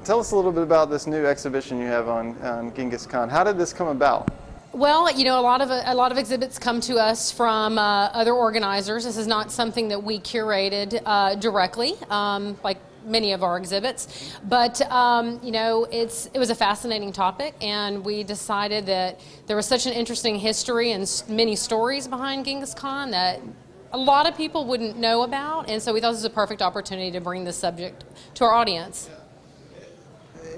tell us a little bit about this new exhibition you have on Genghis Khan. How did this come about? Well, a lot of exhibits come to us from other organizers. This is not something that we curated directly, like many of our exhibits, but it was a fascinating topic, and we decided that there was such an interesting history and many stories behind Genghis Khan that a lot of people wouldn't know about, and so we thought this was a perfect opportunity to bring this subject to our audience.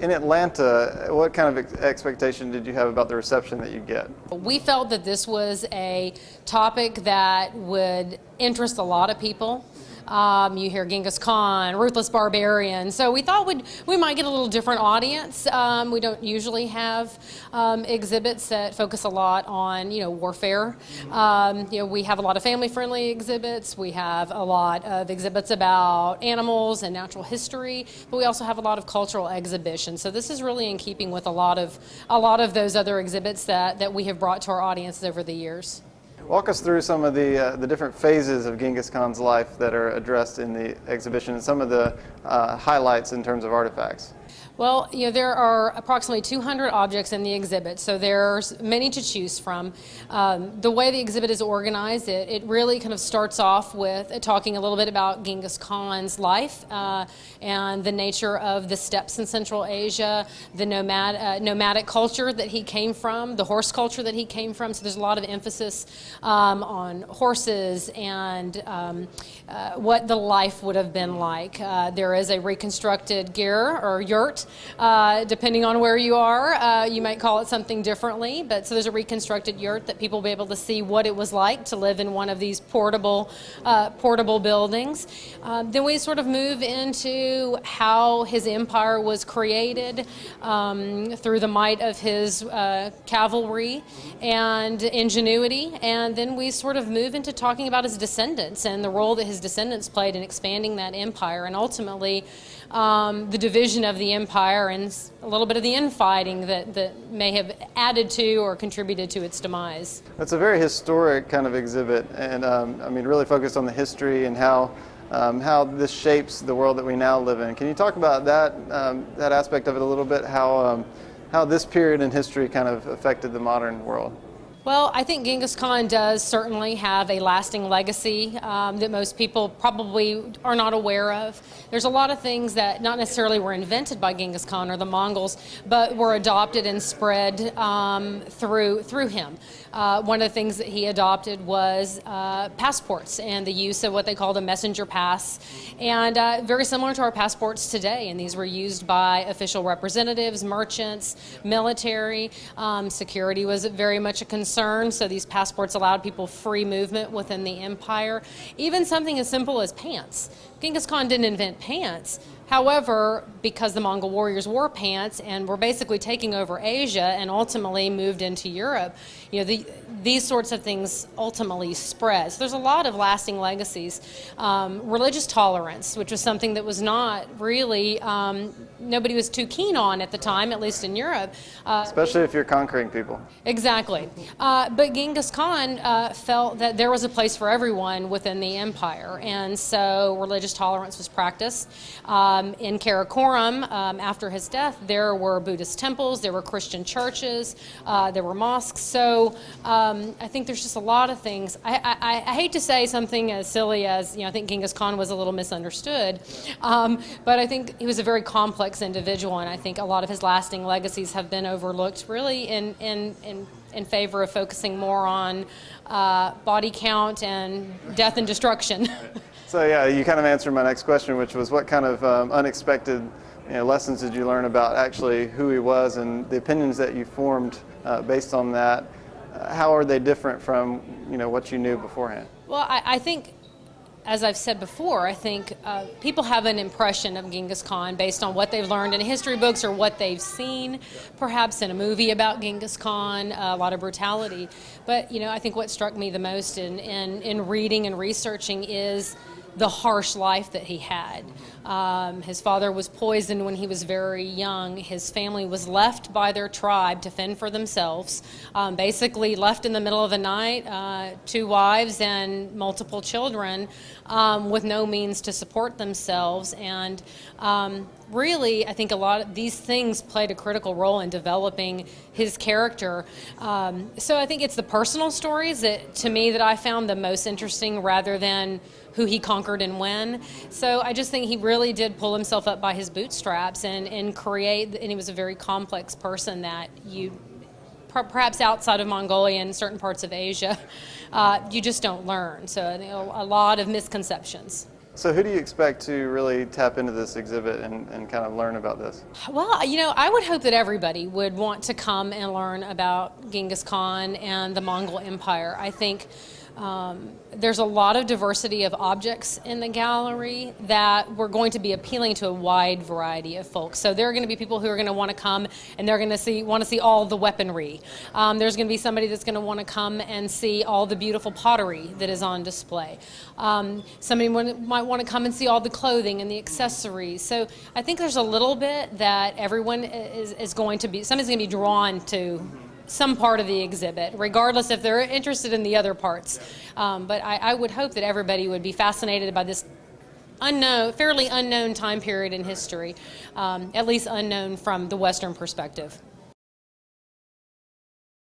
In Atlanta, what kind of expectation did you have about the reception that you get? We felt that this was a topic that would interest a lot of people. You hear Genghis Khan, Ruthless, Barbarian, so we thought we might get a little different audience. We don't usually have exhibits that focus a lot on warfare. We have a lot of family-friendly exhibits. We have a lot of exhibits about animals and natural history, but we also have a lot of cultural exhibitions. So this is really in keeping with a lot of those other exhibits that we have brought to our audiences over the years. Walk us through some of the different phases of Genghis Khan's life that are addressed in the exhibition and some of the highlights in terms of artifacts. Well, there are approximately 200 objects in the exhibit, so there's many to choose from. The way the exhibit is organized, it really kind of starts off with talking a little bit about Genghis Khan's life and the nature of the steppes in Central Asia, the nomadic culture that he came from, the horse culture that he came from. So there's a lot of emphasis on horses and what the life would have been like. There is a reconstructed ger or yurt. Depending on where you are, you might call it something differently, but so there's a reconstructed yurt that people will be able to see what it was like to live in one of these portable buildings. Then we sort of move into how his empire was created through the might of his cavalry and ingenuity, and then we sort of move into talking about his descendants and the role that his descendants played in expanding that empire, and ultimately the division of the empire and a little bit of the infighting that may have added to or contributed to its demise. That's a very historic kind of exhibit, and really focused on the history and how this shapes the world that we now live in. Can you talk about that aspect of it a little bit? How this period in history kind of affected the modern world? Well, I think Genghis Khan does certainly have a lasting legacy that most people probably are not aware of. There's a lot of things that not necessarily were invented by Genghis Khan or the Mongols, but were adopted and spread through him. One of the things that he adopted was passports and the use of what they called a messenger pass, and very similar to our passports today. And these were used by official representatives, merchants, military. Security was very much a concern, so these passports allowed people free movement within the empire. Even something as simple as pants. Genghis Khan didn't invent pants. However, because the Mongol warriors wore pants and were basically taking over Asia and ultimately moved into Europe, these sorts of things ultimately spread. So there's a lot of lasting legacies. Religious tolerance, which was something that was not really, nobody was too keen on at the time, at least in Europe. Especially if you're conquering people. Exactly. But Genghis Khan felt that there was a place for everyone within the empire, and so religious tolerance was practiced. In Karakoram, after his death, there were Buddhist temples, there were Christian churches, there were mosques. So I think there's just a lot of things. I hate to say something as silly as, I think Genghis Khan was a little misunderstood, but I think he was a very complex individual, and I think a lot of his lasting legacies have been overlooked really in favor of focusing more on body count and death and destruction. So yeah, you kind of answered my next question, which was what kind of unexpected lessons did you learn about actually who he was and the opinions that you formed based on that? How are they different from what you knew beforehand? Well, I think, as I've said before, I think people have an impression of Genghis Khan based on what they've learned in history books or what they've seen, perhaps in a movie about Genghis Khan, a lot of brutality. But I think what struck me the most in reading and researching is the harsh life that he had. His father was poisoned when he was very young. His family was left by their tribe to fend for themselves, basically left in the middle of the night, 2 wives and multiple children with no means to support themselves. And really, I think a lot of these things played a critical role in developing his character. So I think it's the personal stories that, to me, that I found the most interesting rather than who he conquered and when. So I just think he really did pull himself up by his bootstraps and create, and he was a very complex person that you, perhaps outside of Mongolia and certain parts of Asia, you just don't learn. So I think a lot of misconceptions. So who do you expect to really tap into this exhibit and kind of learn about this? Well, I would hope that everybody would want to come and learn about Genghis Khan and the Mongol Empire. I think there's a lot of diversity of objects in the gallery that we're going to be appealing to a wide variety of folks. So there are going to be people who are going to want to come and they're going to want to see all the weaponry. There's going to be somebody that's going to want to come and see all the beautiful pottery that is on display. Somebody might want to come and see all the clothing and the accessories. So I think there's a little bit that everyone is going to be, somebody's going to be drawn to some part of the exhibit, regardless if they're interested in the other parts. But I would hope that everybody would be fascinated by this fairly unknown time period in history, at least unknown from the Western perspective.